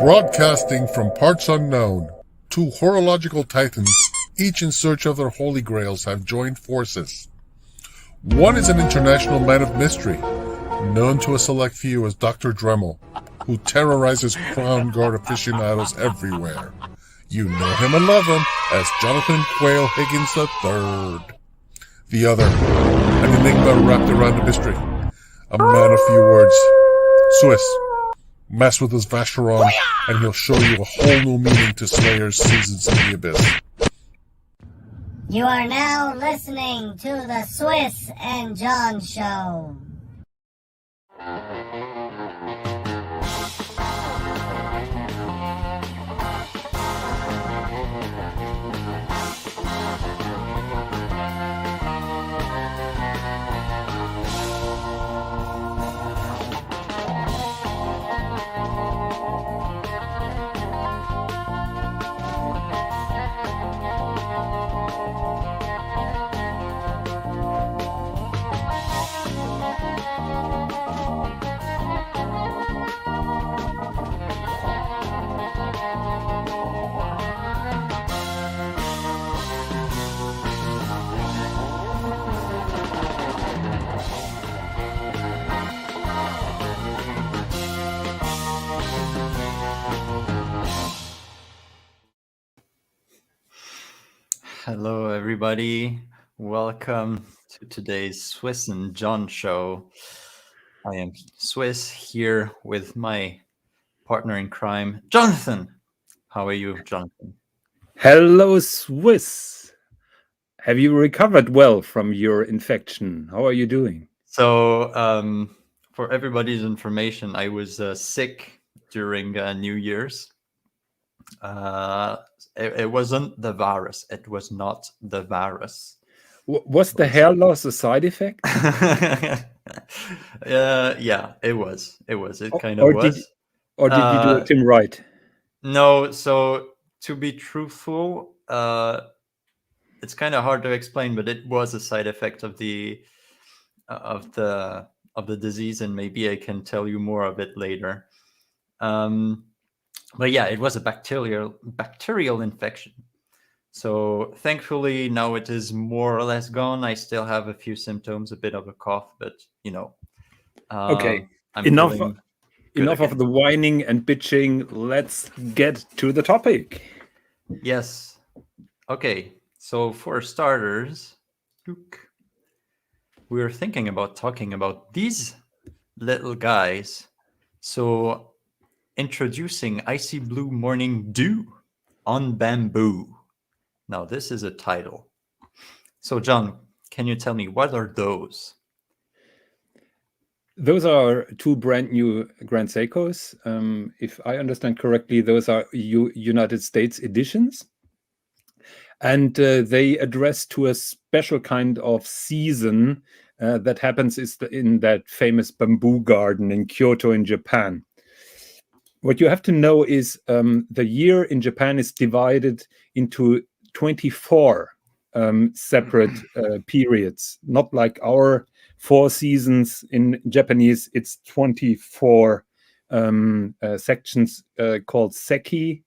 Broadcasting from parts unknown, two horological titans, each in search of their holy grails, have joined forces. One is an international man of mystery, known to a select few as Dr. Dremel, who terrorizes Crown Guard aficionados everywhere. You know him and love him as Jonathan Quayle Higgins III. The other, an enigma wrapped around a mystery, a man of few words. Swis, mess with his Vacheron, and he'll show you a whole new meaning to Slayer's Seasons in the Abyss. You are now listening to the Swis Jon Show. Hello, everybody. Welcome to today's Swis Jon Show. I am Swis here with my partner in crime, Jonathan. How are you, Jonathan? Hello, Swis. Have you recovered well from your infection? How are you doing? So, for everybody's information, I was sick during New Year's. It wasn't the virus. It was not the virus. Was the hair loss a side effect? Yeah, it was. It kind of was. Did you do it right? No. So to be truthful, it's kind of hard to explain, but it was a side effect of the disease, and maybe I can tell you more of it later. But yeah, it was a bacterial infection. So thankfully now it is more or less gone. I still have a few symptoms, a bit of a cough, but you know. Okay, I'm enough again. of the whining and bitching. Let's get to the topic. Yes. Okay. So for starters, we were thinking about talking about these little guys. So introducing Icy Blue Morning Dew on Bamboo. Now, this is a title. So, John, can you tell me what are those? Those are two brand new Grand Seikos. If I understand correctly, those are United States editions. And they address to a special kind of season that happens in that famous bamboo garden in Kyoto in Japan. What you have to know is the year in Japan is divided into 24 separate periods, not like our 4 seasons in Japanese. It's 24 sections called seki.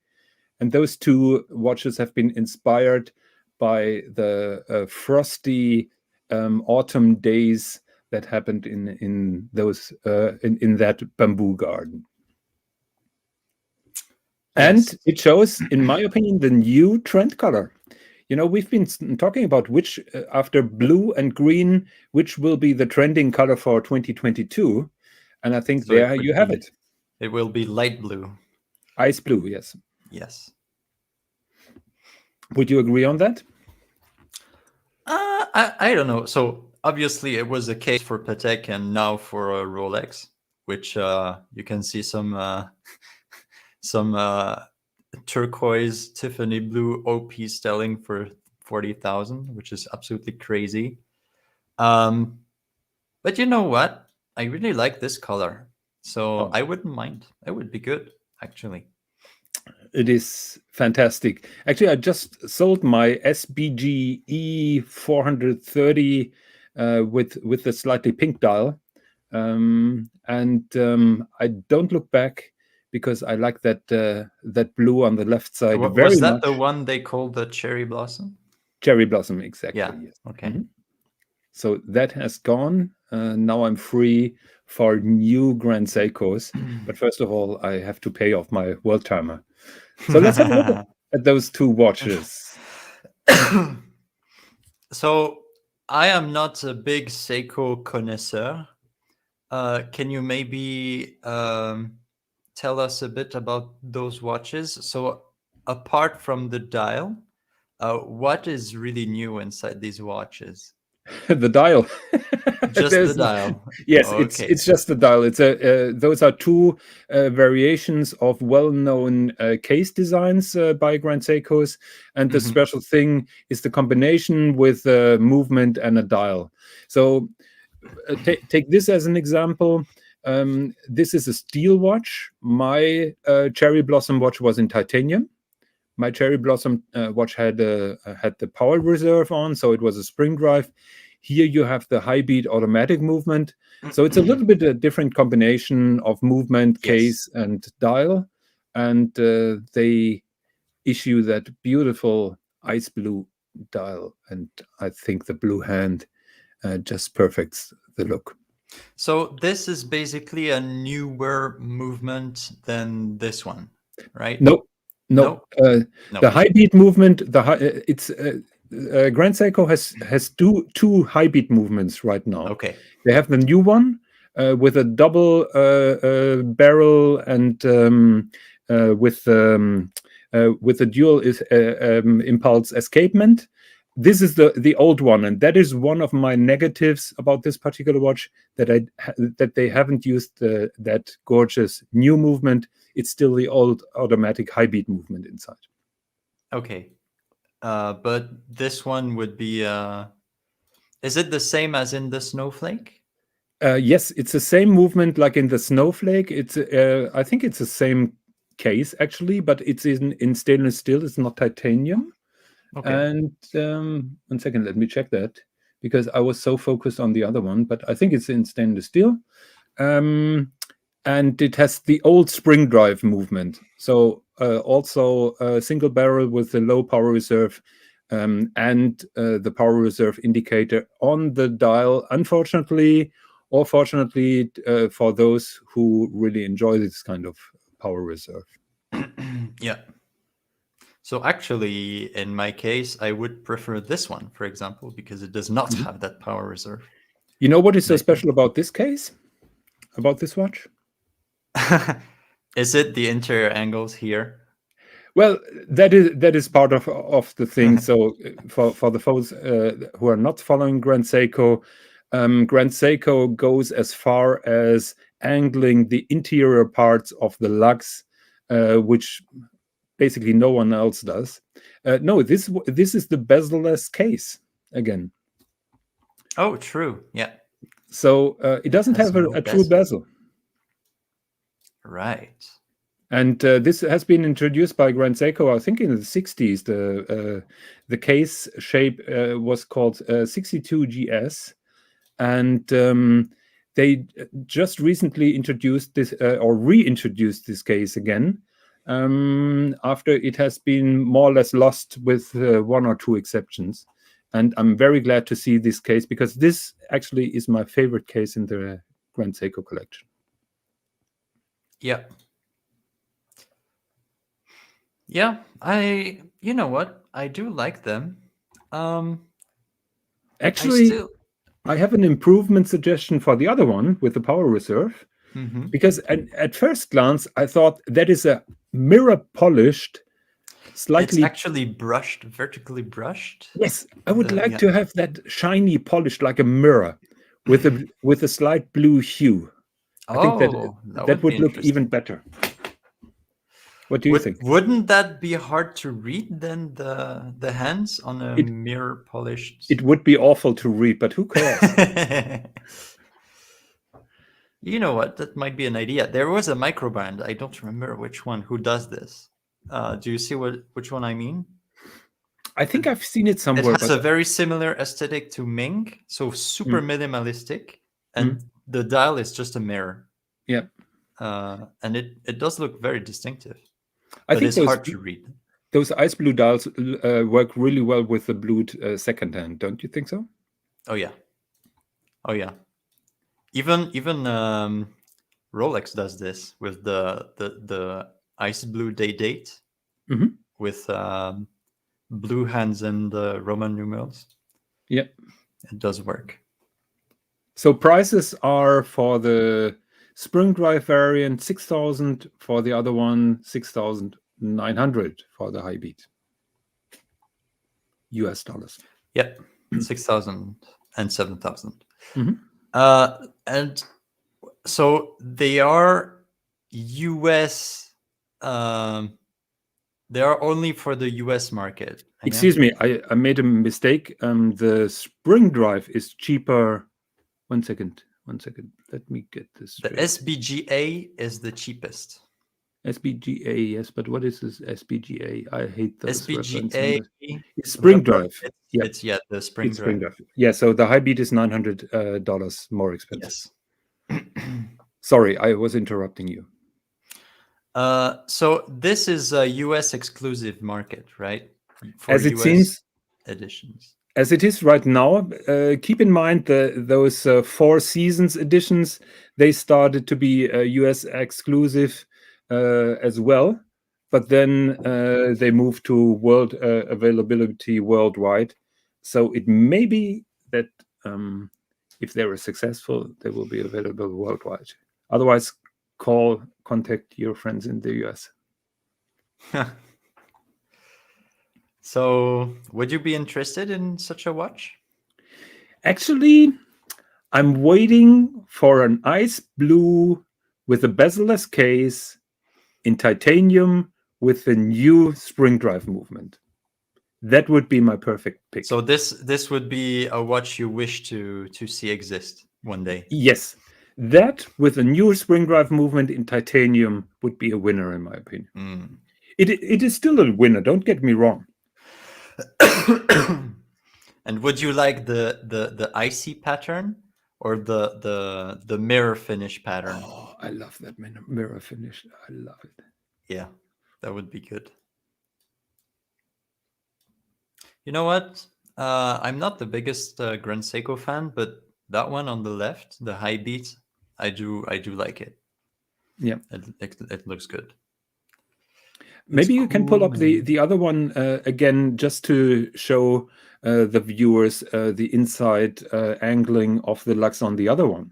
And those two watches have been inspired by the frosty autumn days that happened in that bamboo garden. And Yes. it shows, in my opinion, the new trend color. You know, we've been talking about which, after blue and green, which will be the trending color for 2022. And I think So there you have it. It will be light blue. Ice blue, yes. Yes. Would you agree on that? I don't know. So obviously it was a case for Patek and now for a Rolex, which you can see some turquoise Tiffany blue OP selling for 40,000, which is absolutely crazy. But you know what? I really like this color, so I wouldn't mind. It would be good, actually. It is fantastic. Actually, I just sold my SBG E430 with the slightly pink dial, and I don't look back because I like that blue on the left side very Was that much. the one they called the cherry blossom? Cherry blossom, exactly. Yeah. Yes. Okay. Mhm. So that has gone. Now I'm free for new Grand Seikos. But first of all, I have to pay off my world timer. So let's have a look at those two watches. So I am not a big Seiko connoisseur. Can you maybe tell us a bit about those watches? So apart from the dial, what is really new inside these watches? The dial. Just the There's- dial. Yes, Okay. it's just the dial. It's those are two variations of well-known case designs by Grand Seikos, and the Mhm. special thing is the combination with movement and a dial. So take this as an example. This is a steel watch. My Cherry Blossom watch was in titanium. My Cherry Blossom watch had the power reserve on, so it was a spring drive. Here you have the high beat automatic movement. So it's a little bit a different combination of movement, Yes. case, and dial. And they issue that beautiful ice blue dial. And I think the blue hand just perfects the look. So this is basically a newer movement than this one, right? No. No. The high beat movement. It's Grand Seiko has two high beat movements right now. Okay. They have the new one with a double barrel and with the dual impulse escapement. This is the old one, and that is one of my negatives about this particular watch, that they haven't used that gorgeous new movement. It's still the old automatic high beat movement inside. Okay. But this one would be is it the same as in the snowflake? Yes, it's the same movement like in the snowflake. It's I think it's the same case actually, but it's in stainless steel. It's not titanium. Okay. And 1 second, let me check that, because I was so focused on the other one, but I think it's in stainless steel. And it has the old spring drive movement. So also a single barrel with the low power reserve and the power reserve indicator on the dial. Unfortunately, or fortunately, for those who really enjoy this kind of power reserve. Yeah. So actually, in my case, I would prefer this one, for example, because it does not have that power reserve. You know what is so special about this case? About this watch? Is it the interior angles here? Well, that is part of the thing. So for the folks who are not following Grand Seiko, Grand Seiko goes as far as angling the interior parts of the lugs, which basically no one else does. No, this is the bezel-less case again. Oh, true. Yeah. So it doesn't have a true bezel. Right. And this has been introduced by Grand Seiko, I think, in the 60s. The case shape was called 62GS, and they just recently introduced this or reintroduced this case again after it has been more or less lost with one or two exceptions. And I'm very glad to see this case, because this actually is my favorite case in the Grand Seiko collection. Yeah. Yeah, you know what? I do like them. Actually, I have an improvement suggestion for the other one with the power reserve, because at first glance, I thought that is a mirror polished, slightly. It's actually brushed, vertically brushed. Yes, I would like to have that shiny polish like a mirror with a slight blue hue. I think that would look even better. What do you think? Wouldn't that be hard to read then, the hands on a mirror polished? It would be awful to read, but who cares? You know what? That might be an idea. There was a micro brand, I don't remember which one, who does this. Do you see which one I mean? I think I've seen it somewhere. It has a very similar aesthetic to Ming, so super minimalistic, and the dial is just a mirror. Yeah. and it does look very distinctive, I but think it's hard to read. those ice blue dials work really well with the blued second hand. Don't you think so? Oh yeah, oh yeah. Even Rolex does this with the ice blue day date Mhm. with blue hands and the Roman numerals. Yeah. It does work. So prices are for the spring drive variant 6,000, for the other one 6,900 for the high beat. US dollars. Yep, 6,000 and 7,000. Mhm. And so they are US. They are only for the US market. Excuse me, I made a mistake. The spring drive is cheaper. One second. Let me get this The straight. SBGA is the cheapest. SBGA, yes, but what is this SBGA? I hate those reference SBGA. numbers. It's spring remember, drive. Yeah, It's the spring it's drive. spring drive. Yeah, so the high beat is $900 more expensive. Yes. Sorry, I was interrupting you. So this is a US exclusive market, right? For As it US seems, editions. as it is right now, keep in mind those Four Seasons editions, they started to be US exclusive as well, but then they moved to world availability worldwide. So it may be that if they were successful, they will be available worldwide. Otherwise, contact your friends in the US. So would you be interested in such a watch? Actually, I'm waiting for an ice blue with a bezel-less case in titanium with the new spring drive movement. That would be my perfect pick. So this would be a watch you wish to see exist one day. Yes, that with a new spring drive movement in titanium would be a winner, in my opinion. Mm. It is still a winner, don't get me wrong. And would you like the icy pattern or the mirror finish pattern? Oh, I love that mirror finish. I love it. Yeah, that would be good. You know what? I'm not the biggest Grand Seiko fan, but that one on the left, the high beat, I do like it. Yeah, it looks good. maybe you can pull up the other one again, just to show the viewers the inside angling of the lux on the other one.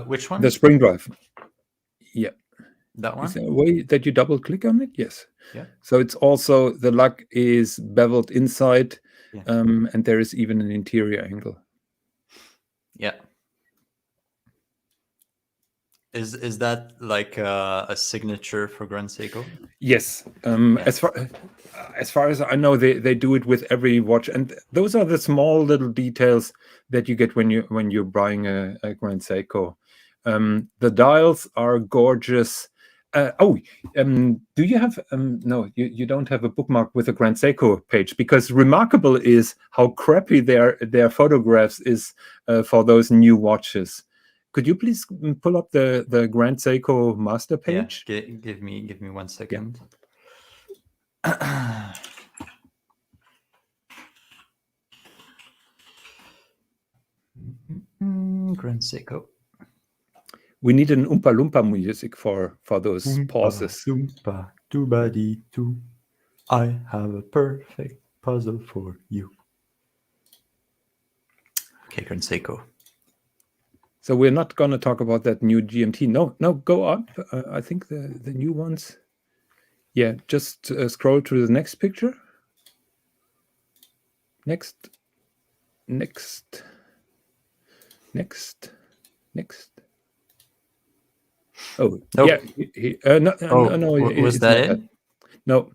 Which one? The spring drive. Yeah. That one? Is there a way that you double click on it? Yes. Yeah. So it's also, the lug is beveled inside, Yeah. and there is even an interior angle. Yeah. Is that like a signature for Grand Seiko? Yes. As far as I know, they do it with every watch, and those are the small little details that you get when you're buying a Grand Seiko. The dials are gorgeous. Do you have no? You don't have a bookmark with a Grand Seiko page, because remarkable is how crappy their photographs is for those new watches. Could you please pull up the Grand Seiko master page? Yeah, give me 1 second. Grand Seiko. We need an Oompa Loompa music for those pauses. Oompa doobadi doo. I have a perfect puzzle for you. Okay, Grand Seiko. So we're not going to talk about that new GMT. No, go up. I think the new ones. Yeah, just scroll to the next picture. Next. Oh, nope. Yeah. No. Was that it? No.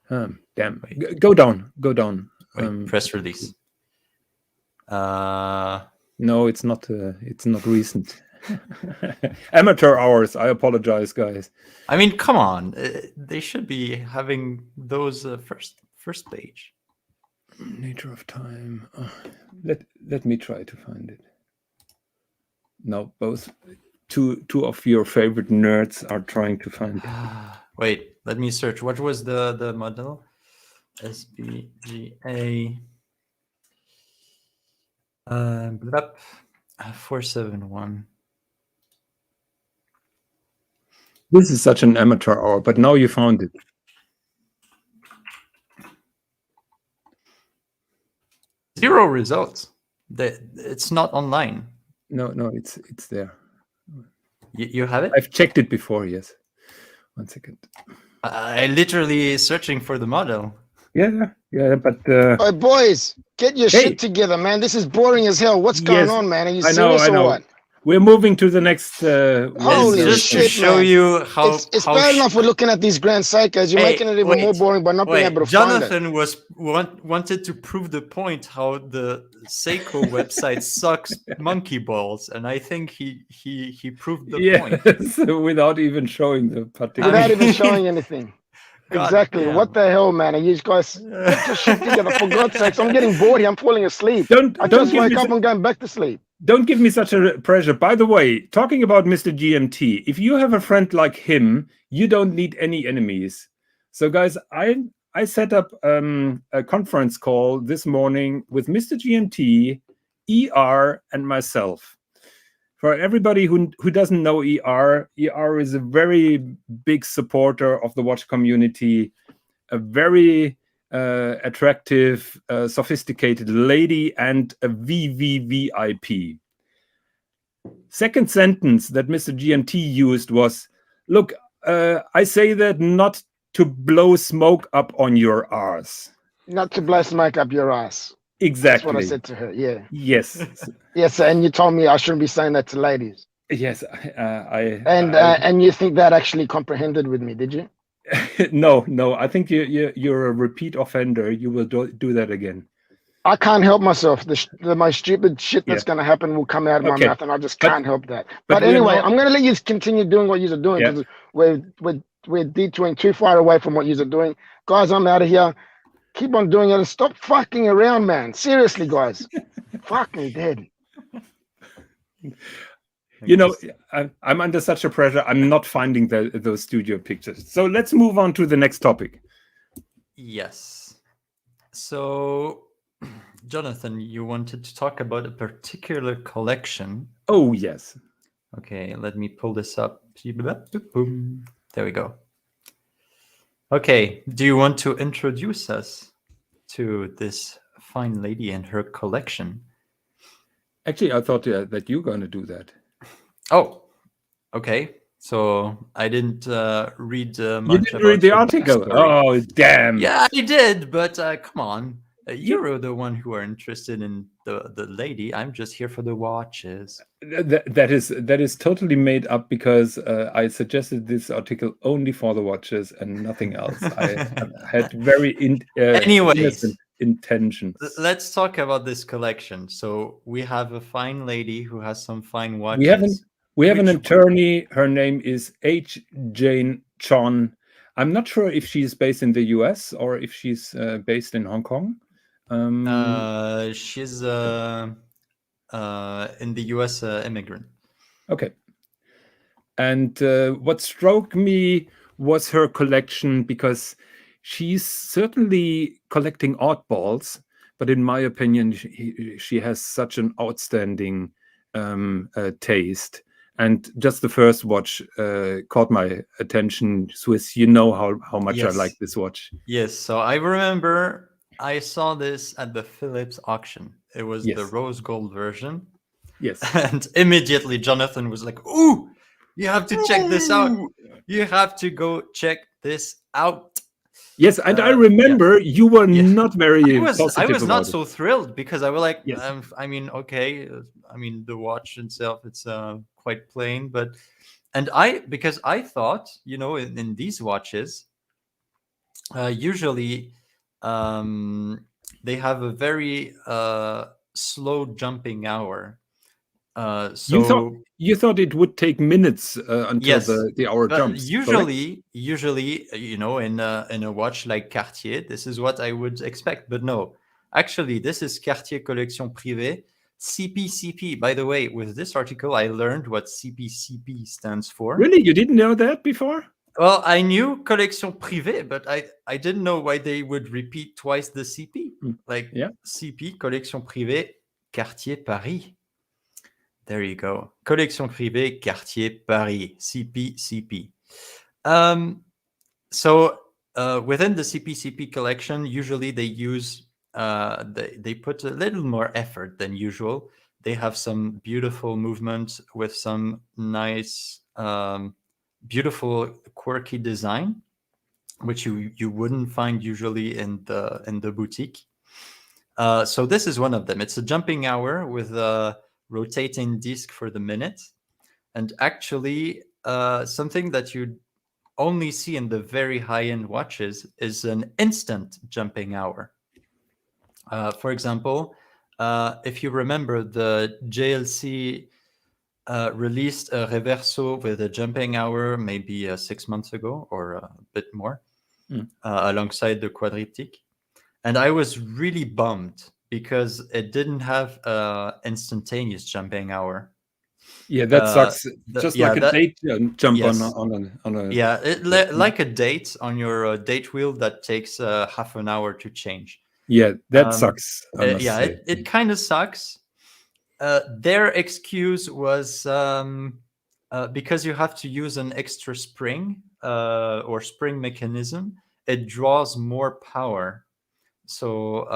Damn. Go down. Wait, press release. No, it's not. It's not recent. Amateur hours. I apologize, guys. I mean, come on. They should be having those first page. Nature of time. Let me try to find it. No, both. two of your favorite nerds are trying to find. Wait, let me search. What was the model? SPGA 471. This is such an amateur hour, but now you found it. Zero results. It's not online. No, it's there. You have it? I've checked it before. Yes. 1 second. I literally searching for the model. Yeah, but Hey, boys, get your Hey. shit together, man. This is boring as hell. What's going Yes, on, man? Are you I know, serious or what? we're moving to the next. Holy It's just to shit, show man. you how It's how bad sh- enough we're looking at these grand psychos. You're Hey, making it even more wait, boring by not being able to Jonathan find it. wanted to prove the point how the Seiko website sucks monkey balls, and I think he proved the point. Yes, without even showing the particular. Without mean- even showing anything. God Exactly. damn. What the hell, man? Are you guys get your shit together for God's sakes? I'm getting bored here. I'm falling asleep. Don't I don't just give wake me up and going back to sleep. don't give me such a pressure. By the way, talking about Mr. GMT, if you have a friend like him, you don't need any enemies. So, guys, I set up a conference call this morning with Mr. GMT, ER, and myself. For everybody who doesn't know ER is a very big supporter of the watch community, a very attractive, sophisticated lady, and a VVVIP. Second sentence that Mr. GMT used was, look, I say that not to blow smoke up on your arse. Not to blow smoke up your ass. Exactly. That's what I said to her. Yeah. Yes. Yes, and you told me I shouldn't be saying that to ladies. Yes. And you think that actually comprehended with me, did you? No. I think you're a repeat offender. You will do that again. I can't help myself. The most stupid shit that's Yeah. going to happen will come out of my Okay. mouth, and I just But- can't help that. but But we're anyway, not- I'm going to let you continue doing what you're doing Yeah. because we're detouring too far away from what you're doing. Guys, I'm out of here. Keep on doing it and stop fucking around, man. Seriously, guys. Fucking dead. You know, I'm under such a pressure. I'm not finding those studio pictures. So let's move on to the next topic. Yes. So, Jonathan, you wanted to talk about a particular collection. Oh, yes. Okay, let me pull this up. There we go. Okay, do you want to introduce us to this fine lady and her collection? Actually, I thought that you're going to do that. Oh, okay. So I didn't read You much didn't about read the her article. backstory. Oh, damn. Yeah, I did, but come on. You're the one who are interested in the lady. I'm just here for the watches. That is totally made up because I suggested this article only for the watches and nothing else. I had very Anyways. innocent intentions. Let's talk about this collection. So we have a fine lady who has some fine watches. We have an Which one? attorney. Her name is H. Jane Chon. I'm not sure if she's based in the US or if she's based in Hong Kong. She's in the US immigrant. Okay. And what struck me was her collection because she's certainly collecting oddballs, but in my opinion, she has such an outstanding taste. And just the first watch caught my attention. Swis, you know how much I Yes. like this watch. Yes, so I remember I saw this at the Philips auction. It was the Yes. rose gold version. Yes. And immediately Jonathan was like, "Ooh, you have to check this out. You have to go check this out." Yes, and I yeah. you were Yeah. not very I was positive not about it. so thrilled because I was like, Yes. I mean, okay, I mean the watch itself it's quite plain, but because I thought, you know, in these watches, usually they have a very slow jumping hour. So You thought it would take minutes until Yes, the hour but jumps. correct? usually, you know, in a watch like Cartier, this is what I would expect. But no, actually, this is Cartier Collection Privée. CPCP. By the way, with this article, I learned what CPCP stands for. Really? You didn't know that before? Well, I knew collection privée, but I didn't know why they would repeat twice the CP. Like Yeah. CP, collection privée, quartier Paris. There you go. Collection privée, quartier Paris. CPCP. So within the CPCP collection, usually they use they put a little more effort than usual. They have some beautiful movement with some nice, beautiful, quirky design, which you wouldn't find usually in the boutique. So this is one of them. It's a jumping hour with a rotating disc for the minute, and actually something that you only see in the very high-end watches is an instant jumping hour. For example, if you remember, the JLC released a reverso with a jumping hour maybe 6 months ago or a bit more, alongside the quadriptyque. And I was really bummed because it didn't have instantaneous jumping hour. Yeah, that sucks. Just like a date jump Yes. on a. Yeah, like a date on your date wheel that takes half an hour to change. Yeah, that sucks. I must yeah, say. it kind of sucks. Their excuse was because you have to use an extra spring or spring mechanism, it draws more power. So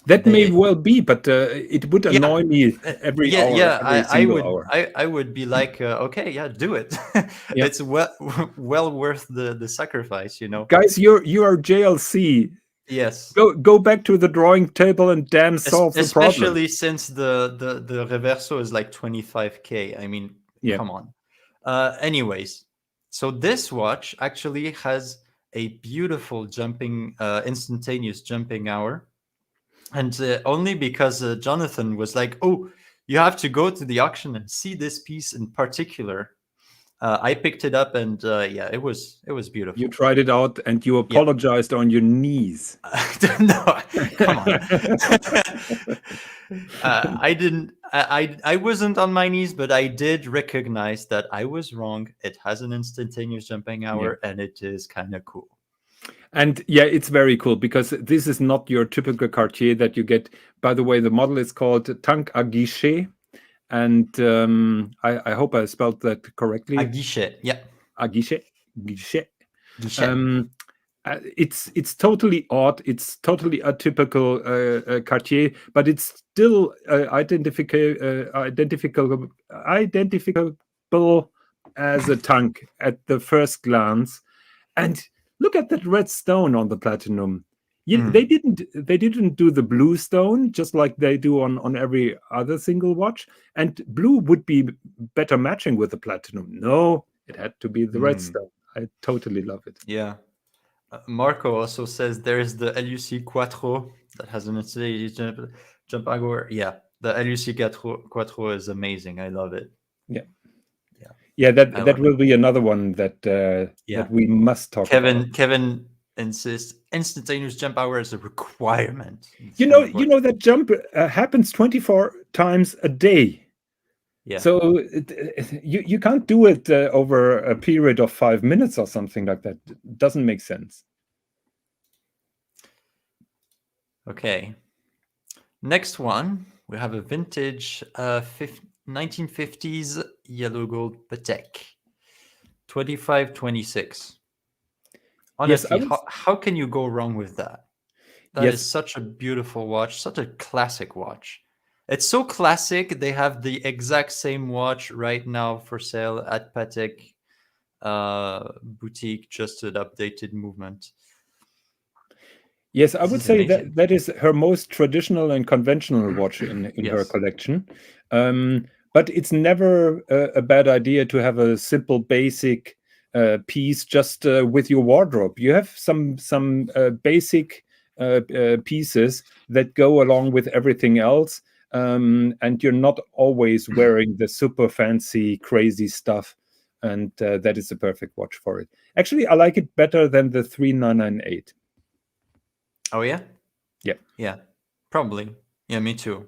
that may well be, but it would annoy me every hour. Yeah, every single hour. I would be like, okay, yeah, do it. It's well worth the sacrifice, you know. Guys, you are JLC. Yes. Go back to the drawing table and damn solve the problem. Especially since the reverso is like 25K. I mean, come on. Anyways, so this watch actually has a beautiful jumping, instantaneous jumping hour. And only because Jonathan was like, oh, you have to go to the auction and see this piece in particular. I picked it up and yeah, it was beautiful. You tried it out and you apologized on your knees. No, come on. I didn't. I wasn't on my knees, but I did recognize that I was wrong. It has an instantaneous jumping hour, and it is kind of cool. And yeah, it's very cool because this is not your typical Cartier that you get. By the way, the model is called Tank à Guichet. And I hope I spelled that correctly. À Guichet, yeah. À Guichet. Guichet. It's totally odd. It's totally atypical Cartier, but it's still identifiable as a tank at the first glance. And look at that red stone on the platinum. They didn't do the blue stone just like they do on every other single watch. And blue would be better matching with the platinum. No, it had to be the red stone. I totally love it. Yeah. Marco also says there's the LUC Quattro that has an jump hour. Yeah, the LUC Quattro is amazing. I love it. Yeah. That will be another one that we must talk about. Kevin insists instantaneous jump hour is a requirement. You know that jump happens 24 times a day. Yeah. So you can't do it over a period of 5 minutes or something like that. It doesn't make sense. Okay. Next one, we have a vintage 1950s yellow gold Patek 2526. Honestly, how can you go wrong with that? That is such a beautiful watch, such a classic watch. It's so classic. They have the exact same watch right now for sale at Patek boutique, just an updated movement. Yes, I would say that is her most traditional and conventional watch in her collection. But it's never a bad idea to have a simple, basic piece just with your wardrobe. You have some basic pieces that go along with everything else. And you're not always wearing the super fancy, crazy stuff. And that is the perfect watch for it. Actually, I like it better than the 3998. Oh, yeah? Yeah. Yeah, probably. Yeah, me too.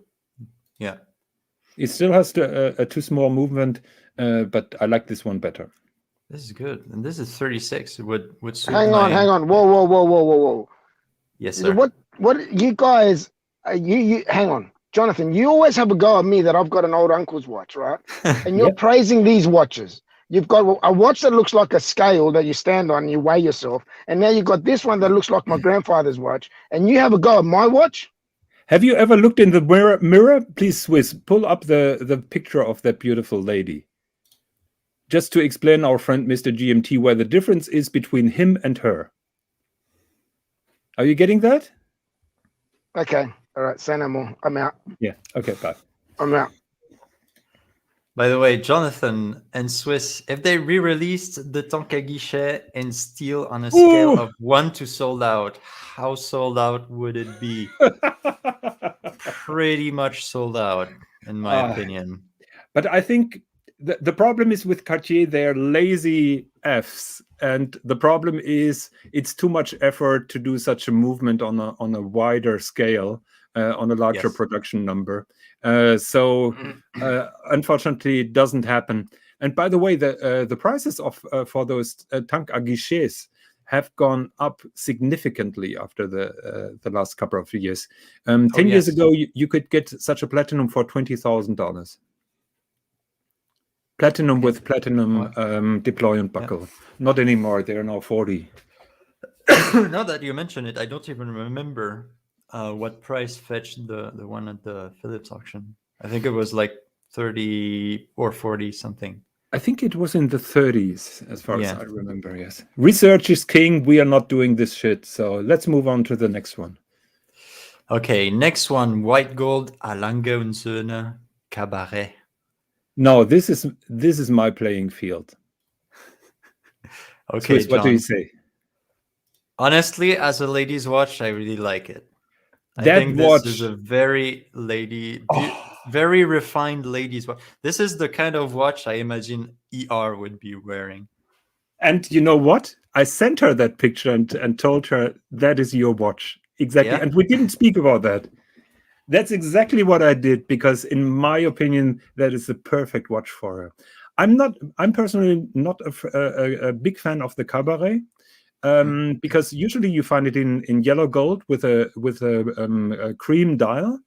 Yeah. It still has a too small movement, but I like this one better. This is good. And this is 36. It would suit Hang my... on. Whoa. Yes, sir. What you guys? You hang on, Jonathan. You always have a go at me that I've got an old uncle's watch, right? And you're Yep. praising these watches. You've got a watch that looks like a scale that you stand on and you weigh yourself, and now you've got this one that looks like my grandfather's watch, and you have a go at my watch. Have you ever looked in the mirror? Please, Swiss, pull up the picture of that beautiful lady. Just to explain our friend Mr. GMT where the difference is between him and her. Are you getting that? Okay, all right. Say no more. I'm out. Yeah. Okay, bye. I'm out. By the way, Jonathan and Swiss, if they re-released the Tank à Guichet in steel on a scale of 1 to sold out, how sold out would it be? Pretty much sold out, in my opinion. But I think the problem is with Cartier, they're lazy Fs. And the problem is it's too much effort to do such a movement on a wider scale, on a larger production number. So unfortunately, it doesn't happen. And by the way, the prices for those Tank à Guichets have gone up significantly after the last couple of years. 10 years ago, you could get such a platinum for $20,000. Platinum with platinum deployment buckle. Not anymore. They are now 40. Now that you mention it, I don't even remember what price fetched the one at the Philips auction. I think it was like 30 or 40 something. I think it was in the 30s, as far as I remember, yes. Research is king. We are not doing this shit. So let's move on to the next one. Okay, next one. White gold, à Lange und Söhne, Cabaret. No, this is my playing field. Okay, Swiss, what do you say? Honestly, as a ladies' watch, I really like it. I That think watch this is a very very refined ladies' watch. This is the kind of watch I imagine ER would be wearing. And you know what? I sent her that picture and told her that is your watch. Exactly. Yeah? And we didn't speak about that. That's exactly what I did, because in my opinion, that is the perfect watch for her. I'm personally not a big fan of the Cabaret, because usually you find it in yellow gold with a cream dial,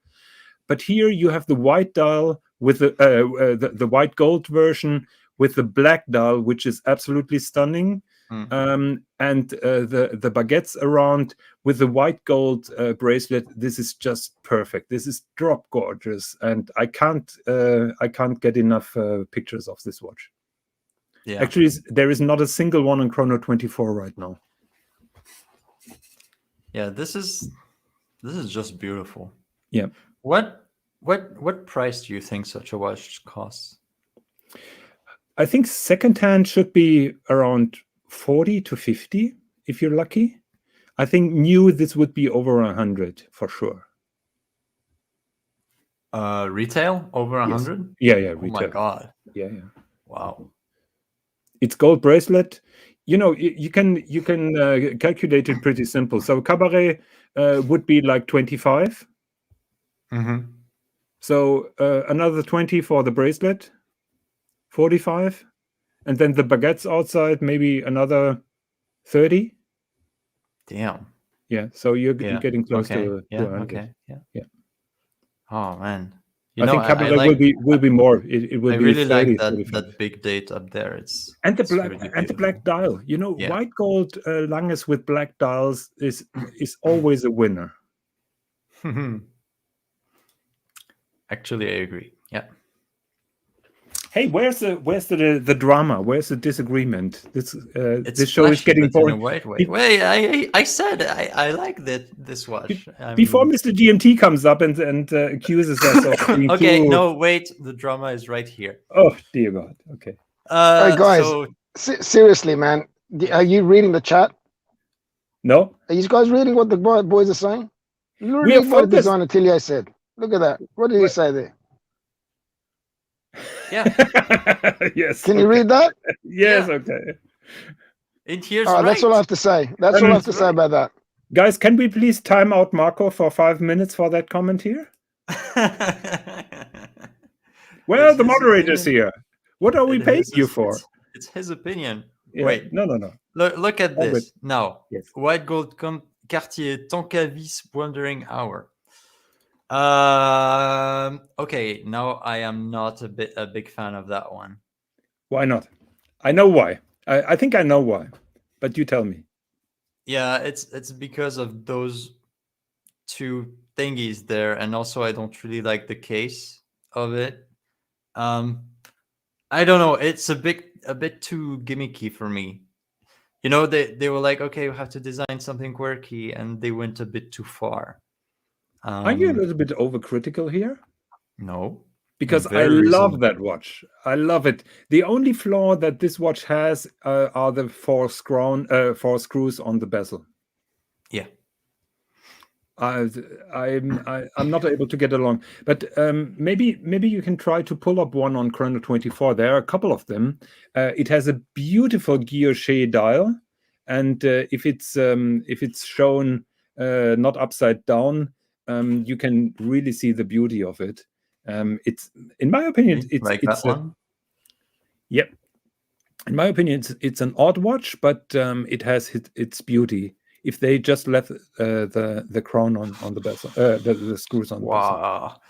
but here you have the white dial with the white gold version with the black dial, which is absolutely stunning. And the baguettes around with the white gold bracelet. This is just perfect. This is drop gorgeous, and I can't get enough pictures of this watch. Yeah, actually, there is not a single one on Chrono 24 right now. Yeah, this is just beautiful. Yeah. What price do you think such a watch costs? I think secondhand should be around 40 to 50 if you're lucky. I think new, this would be over 100 for sure. Retail over 100? Yeah, Oh retail. my god. Yeah. Wow. It's gold bracelet. You know, you can calculate it pretty simple. So Cabaret would be like 25. Mm-hmm. So another 20 for the bracelet, 45. And then the baguettes outside, maybe another 30. Damn. Yeah, so you're getting close to 100. Okay. Yeah. Oh man. I think Cabaret will be more. It will I be really 30, like that big date up there. It's the black dial. You know, white gold Langes with black dials is always a winner. Actually, I agree. Yeah. Hey, where's the drama? Where's the disagreement? This show is flashy, getting but in a boring. white way. Wait, I said I like this watch. Before Mr. GMT comes up and accuses us of being okay, too... no, wait. The drama is right here. Oh dear God. Okay. Hey guys, seriously, man, are you reading the chat? No. Are you guys reading what the boys are saying? We are Read what focused. Design Atelier said. Look at that. What did he say there? Yeah. Yes. Can you read that? Yes. Yeah. Okay. And here's That's all I have to say. That's all I have to say about that. Guys, can we please time out Marco for 5 minutes for that comment here? Well, It's the his moderator's opinion. here. What are we It paying is you his- for? It's his opinion. Yeah. Wait, No. look at All good. this now. Yes. White gold Cartier Tonkavis Wandering Hour. Okay, now I am not a big fan of that one. Why not? I know why. I think I know why, but you tell me. Yeah, it's because of those two thingies there, and also I don't really like the case of it. I don't know. It's a bit too gimmicky for me. You know, they were like, okay, you have to design something quirky, and they went a bit too far. Are you a little bit overcritical here? No, Because I very love reasonable. that watch. I love it. The only flaw that this watch has are the four screws on the bezel. Yeah. I'm not able to get along, but maybe you can try to pull up one on Chrono 24. There are a couple of them. It has a beautiful guilloche dial, and if it's shown not upside down, you can really see the beauty of it. It's, in my opinion, Like it's that one. yep. In my opinion, it's an odd watch, but it has its beauty. If they just left the crown on the bezel, the screws on the bezel. Wow,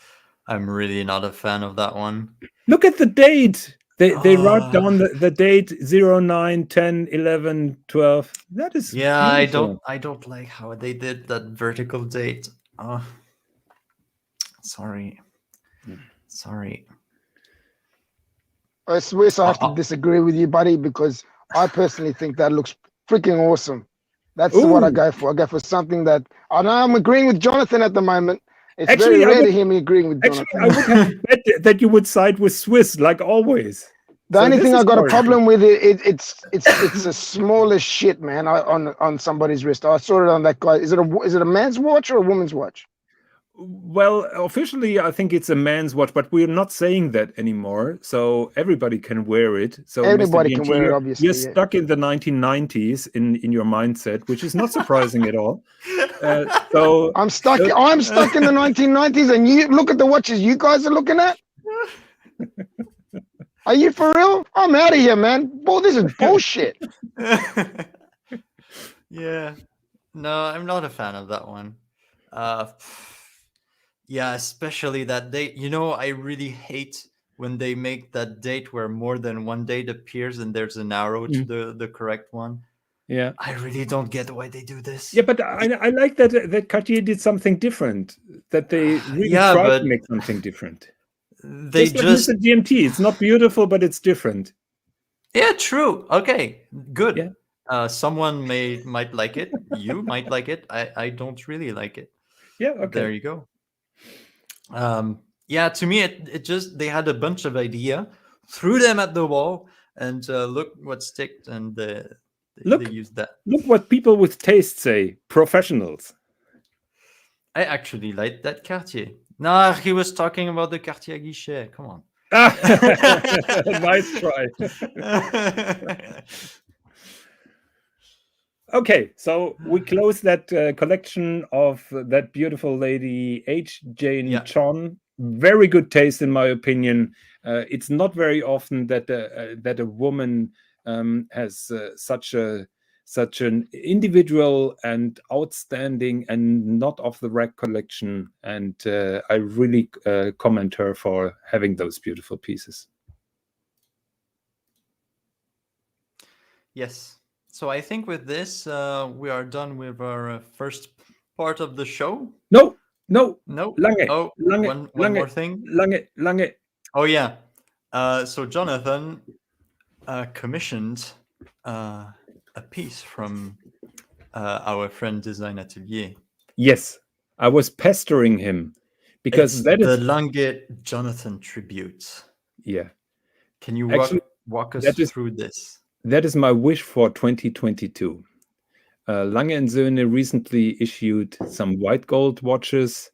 I'm really not a fan of that one. Look at the date. They wrote down the date 09, 10, 11, 12. That is beautiful. I don't like how they did that vertical date. Sorry. I swear I have to disagree with you, buddy, because I personally think that looks freaking awesome. That's what I Ooh. go for. I go for something that I know I'm agreeing with Jonathan at the moment. It's Actually, very rare to hear me agreeing with Jonathan. I would have bet that you would side with Swis, like always. The So only this thing is I got a more problem with it's a small as shit, man. On somebody's wrist. I saw it on that guy. Is it a man's watch or a woman's watch? Well, officially, I think it's a man's watch, but we're not saying that anymore. So everybody can wear it. So Everybody Mr. can DNT, wear it, obviously. you're Yeah. stuck in the 1990s in your mindset, which is not surprising at all. So I'm stuck in the 1990s, and you look at the watches you guys are looking at. Are you for real? I'm out of here, man. Boy, this is bullshit. Yeah. No, I'm not a fan of that one. Yeah, especially that date. You know, I really hate when they make that date where more than one date appears and there's an arrow to the correct one. Yeah. I really don't get why they do this. Yeah, but I like that Cartier did something different. That they really tried to make something different. They just like Mr. GMT. It's not beautiful, but it's different. Yeah, true. Okay, good. Yeah. Someone might like it. You might like it. I don't really like it. Yeah. Okay. There you go. Yeah, to me, it just, they had a bunch of idea, threw them at the wall, and look what sticked, and they used that. Look what people with taste say. Professionals. I actually like that Cartier. Nah, he was talking about the Cartier Guichet. Come on. Nice try. Okay, so we close that collection of that beautiful lady, H. Jane Chon. Very good taste, in my opinion. It's not very often that a woman has such an individual and outstanding and not off the rack collection. And I really commend her for having those beautiful pieces. Yes. So I think with this, we are done with our first part of the show. No. Lange. Oh, Lange, one more thing. Lange. Oh, yeah. So Jonathan commissioned a piece from our friend Design Atelier. Yes, I was pestering him because it's the Lange Jonathan tribute. Yeah. Can you walk us through this? That is my wish for 2022. Lange & Söhne recently issued some white gold watches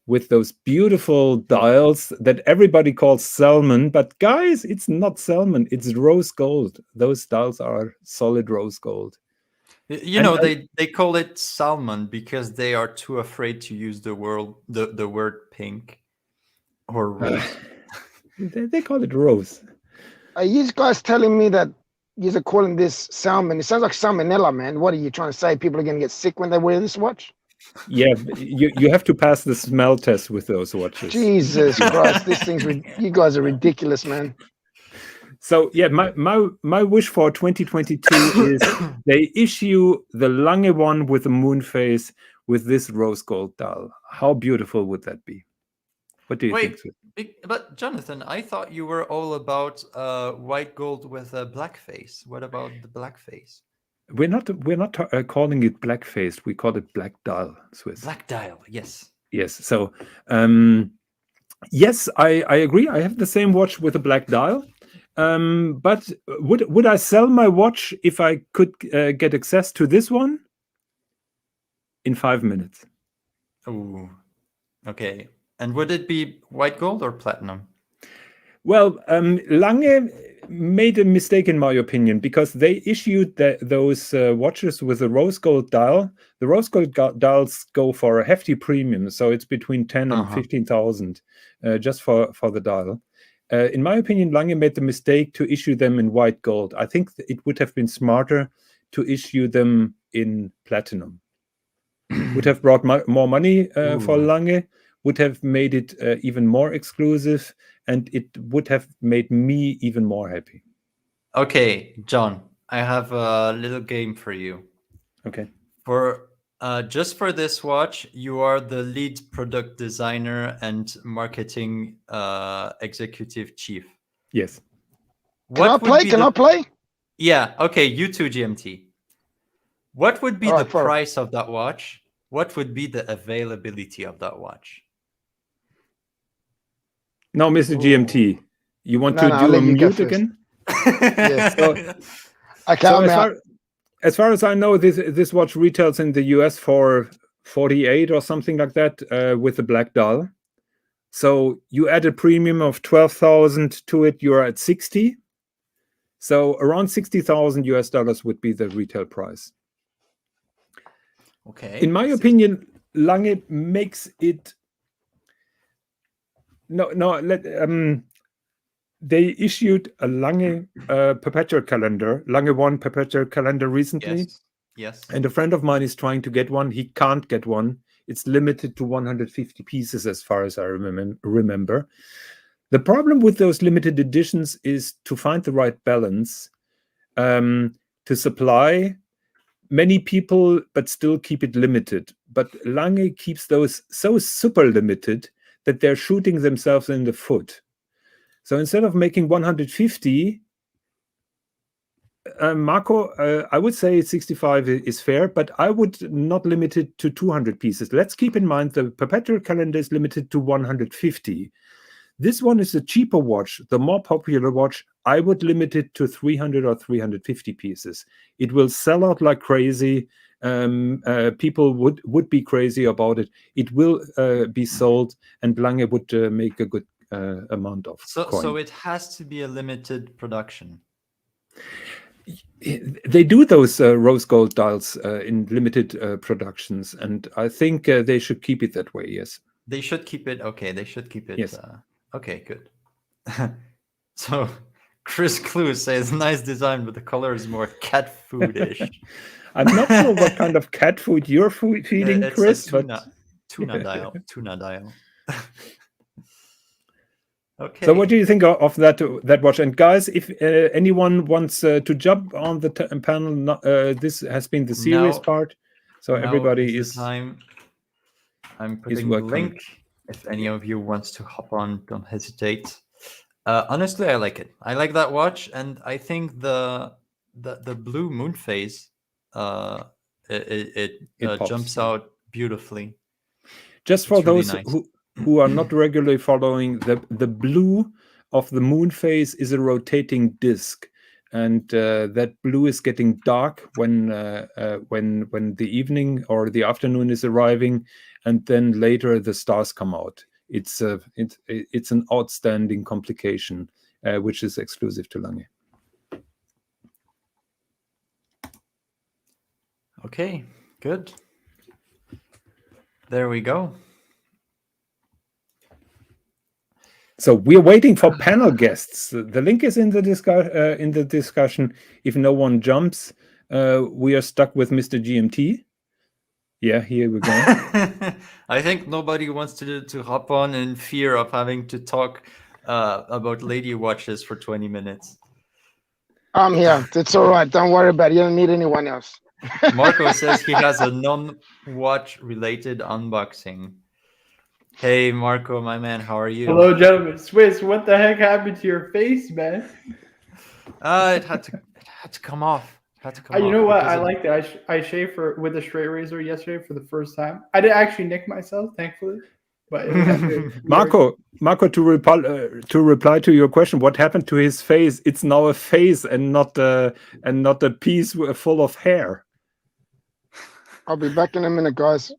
with those beautiful dials that everybody calls salmon, but guys, it's not salmon, it's rose gold. Those dials are solid rose gold. You know, they call it salmon because they are too afraid to use the word pink or rose. They call it rose. Are you guys telling me that you're calling this salmon? It sounds like salmonella, man. What are you trying to say? People are going to get sick when they wear this watch? Yeah, you have to pass the smell test with those watches. Jesus Christ, you guys are ridiculous, man. So yeah, my wish for 2022 is they issue the Lange one with the moon face with this rose gold dial. How beautiful would that be? What do you think? But Jonathan, I thought you were all about white gold with a black face. What about the black face? We're not calling it black face. We call it black dial, Swiss. Black dial, yes. Yes. So yes, I agree. I have the same watch with a black dial. But would I sell my watch if I could get access to this one in 5 minutes? Oh, okay. And would it be white gold or platinum? Well, Lange made a mistake in my opinion because they issued those watches with a rose gold dial. The rose gold dials go for a hefty premium, so it's between 10 and 15,000 just for the dial. In my opinion, Lange made the mistake to issue them in white gold. I think it would have been smarter to issue them in platinum. Would have brought more money for Lange, would have made it even more exclusive, and it would have made me even more happy. Okay, John, I have a little game for you. Okay. For just for this watch, you are the lead product designer and marketing executive chief. Yes. Can I play? Yeah. Okay. You too, GMT. What would be the for- price of that watch? What would be the availability of that watch? Now, Mr. GMT, you want to I'll do a let you go mute first. again? Yes. So, Okay, so I'm out. as far as I know, this watch retails in the US for 48 or something like that with the black dial. So you add a premium of 12,000 to it, you're at 60. So around 60,000 US dollars would be the retail price. Okay. In my opinion, Lange makes it. They issued a Lange perpetual calendar, Lange 1 perpetual calendar recently. Yes. And a friend of mine is trying to get one. He can't get one. It's limited to 150 pieces as far as I remember. The problem with those limited editions is to find the right balance to supply many people, but still keep it limited. But Lange keeps those so super limited that they're shooting themselves in the foot. So instead of making 150, Marco, I would say 65 is fair, but I would not limit it to 200 pieces. Let's keep in mind the perpetual calendar is limited to 150. This one is a cheaper watch, the more popular watch. I would limit it to 300 or 350 pieces. It will sell out like crazy. People would be crazy about it. It will be sold, and Lange would make a good amount of coin. So it has to be a limited production. They do those rose gold dials in limited productions, and I think they should keep it that way. Yes, they should keep it. Okay, they should keep it. Yes. Okay, good. So Chris Clue says, "Nice design, but the color is more cat foodish." I'm not sure what kind of cat food you're feeding, It's Chris. Tuna dial. Okay. So what do you think of that watch? And guys, if anyone wants to jump on the panel, this has been the serious part. So everybody is time. I'm putting the link. If any of you wants to hop on, don't hesitate. Honestly, I like it. I like that watch, and I think the blue moon phase it jumps out beautifully. Just for those who are not regularly following, the blue of the moon phase is a rotating disc, and that blue is getting dark when the evening or the afternoon is arriving, and then later the stars come out. It's an outstanding complication which is exclusive to Lange. Okay, good. There we go. So we're waiting for panel guests. The link is in the discussion. If no one jumps, we are stuck with Mr. GMT. Yeah, here we go. I think nobody wants to hop on in fear of having to talk about lady watches for 20 minutes. I'm here. It's all right. Don't worry about it. You don't need anyone else. Marco says he has a non-watch related unboxing. Hey, Marco, my man, how are you? Hello, gentlemen. Swis, what the heck happened to your face, man? It had to come off. You know what? I liked it. I shaved with a straight razor yesterday for the first time. I didn't actually nick myself, thankfully. But it was actually Marco, to reply to your question, what happened to his face? It's now a face and not a piece full of hair. I'll be back in a minute, guys.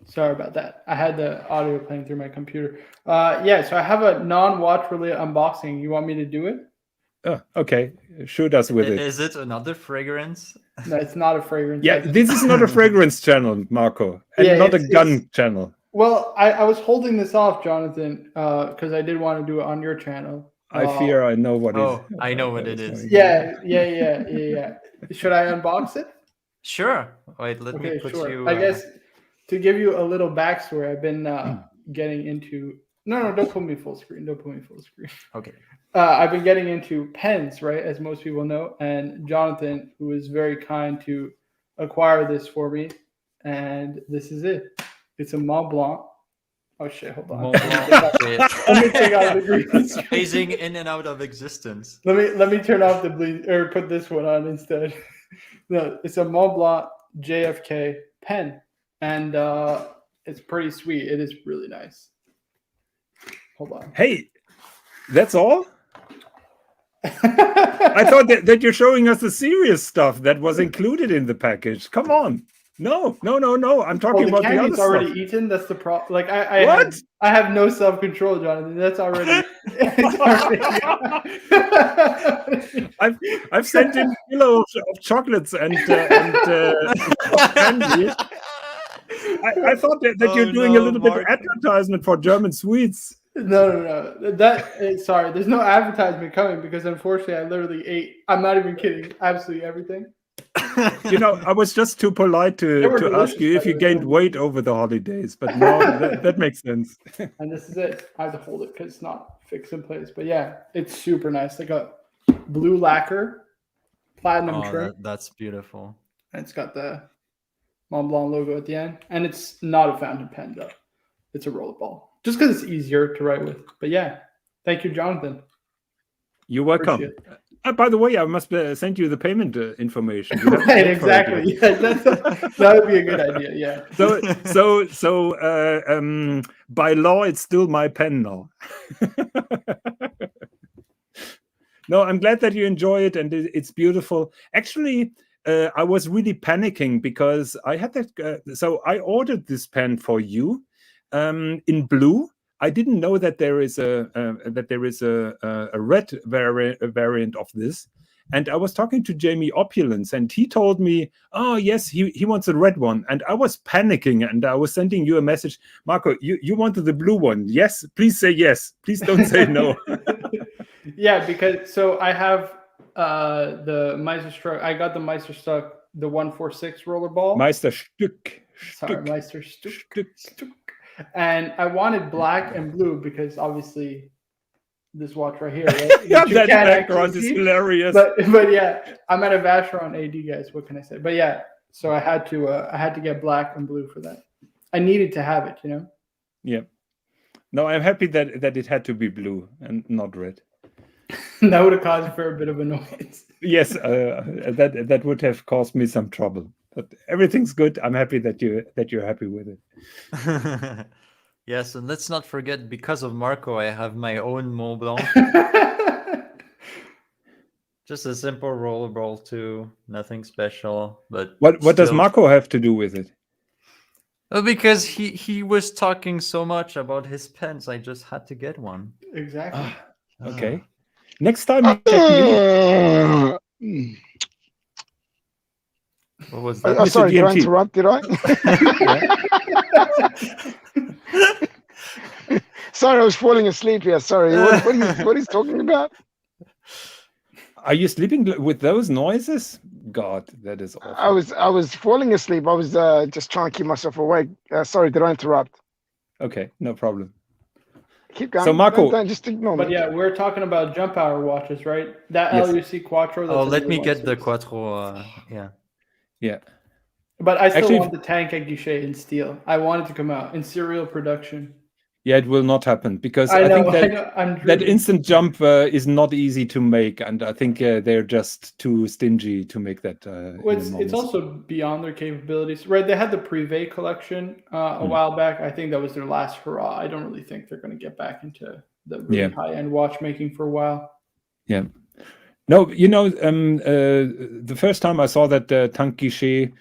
Sorry about that. I had the audio playing through my computer. Yeah, so I have a non-watch related unboxing. You want me to do it? Oh, okay. Shoot us with it. Is it another fragrance? No, it's not a fragrance. Yeah, this is not a fragrance channel, Marco, and Yeah, not a gun channel. Well, I was holding this off, Jonathan, because I did want to do it on your channel. I fear I know what I know what it is. Yeah. Should I unbox it? Sure. Wait, let me put sure. you. I guess to give you a little backstory, I've been getting into. No, don't put me full screen. Okay. I've been getting into pens, right, as most people know, and Jonathan, who was very kind to acquire this for me, and this is it. It's a Mont Blanc. Oh shit! Hold on. Mont Blanc. Let me take out the green screen. Phasing in and out of existence. Let me turn off the bleed or put this one on instead. No, it's a Mont Blanc JFK pen, and it's pretty sweet. It is really nice. Hold on. Hey, that's all? I thought that you're showing us the serious stuff that was included in the package. Come on. No. I'm talking about the other stuff. Already eaten. That's the problem. Like What? I have no self-control, Jonathan. That's already. I've sent in kilos of chocolates and candy. I thought that you're doing a little bit of advertisement for German sweets. No. Sorry, there's no advertisement coming because unfortunately I literally ate. I'm not even kidding. Absolutely everything. You know, I was just too polite to ask you if you gained weight over the holidays, but no, that makes sense. And this is it. I have to hold it because it's not fixed in place. But yeah, it's super nice. Like a blue lacquer, platinum trim. That's beautiful. And it's got the Mont Blanc logo at the end. And it's not a fountain pen, though. It's a rollerball. Just because it's easier to write with. But yeah, thank you, Jonathan. You're welcome. By the way, I must send you the payment information. Right, exactly. Yeah, that would be a good idea. Yeah. So, by law, it's still my pen now. No, I'm glad that you enjoy it and it's beautiful. Actually, I was really panicking because I had that. So I ordered this pen for you in blue. I didn't know that there is a red variant of this, and I was talking to Jamie Opulence, and he told me, "Oh yes, he wants a red one," and I was panicking, and I was sending you a message, Marco. You wanted the blue one? Yes, please say yes. Please don't say no. Yeah, because so I have the Meisterstruck. I got the Meisterstruck, the 146 rollerball. Meisterstück. Sorry, Meisterstück. And I wanted black and blue because obviously this watch right here, right? Yeah, that background is hilarious. But yeah, I'm at a Vacheron AD, guys. What can I say? But yeah, so I had to get black and blue for that. I needed to have it, you know. Yeah. No, I'm happy that it had to be blue and not red. That would have caused for a bit of annoyance. Yes, that would have caused me some trouble. But everything's good. I'm happy that you're happy with it. Yes, and let's not forget, because of Marco, I have my own Mont Blanc. Just a simple rollerball too, nothing special. But what does Marco have to do with it? Because he was talking so much about his pens, I just had to get one. Exactly. Okay. Next time you check me. What was that? Sorry, did I interrupt? Did I? Sorry, I was falling asleep here. Sorry. What he's talking about? Are you sleeping with those noises? God, that is awful. I was falling asleep. I was just trying to keep myself awake. Sorry, did I interrupt? Okay, no problem. Keep going. So, Marco, don't just ignore But me. yeah, we're talking about jump hour watches, right? That Yes. LUC Quattro. That's Oh, a let new me one, get the Swiss. Quattro. Yeah. yeah. But I still Actually- want the tank at Guichet in steel. I want it to come out in serial production. Yeah, it will not happen because I I know. think I'm that dreaming. instant jump is not easy to make, and I think they're just too stingy to make that. Well, it's also beyond their capabilities, right? They had the Privé collection a while back. I think that was their last hurrah. I don't really think they're going to get back into the really high-end watchmaking for a while. Yeah. No, the first time I saw that Tank Guichet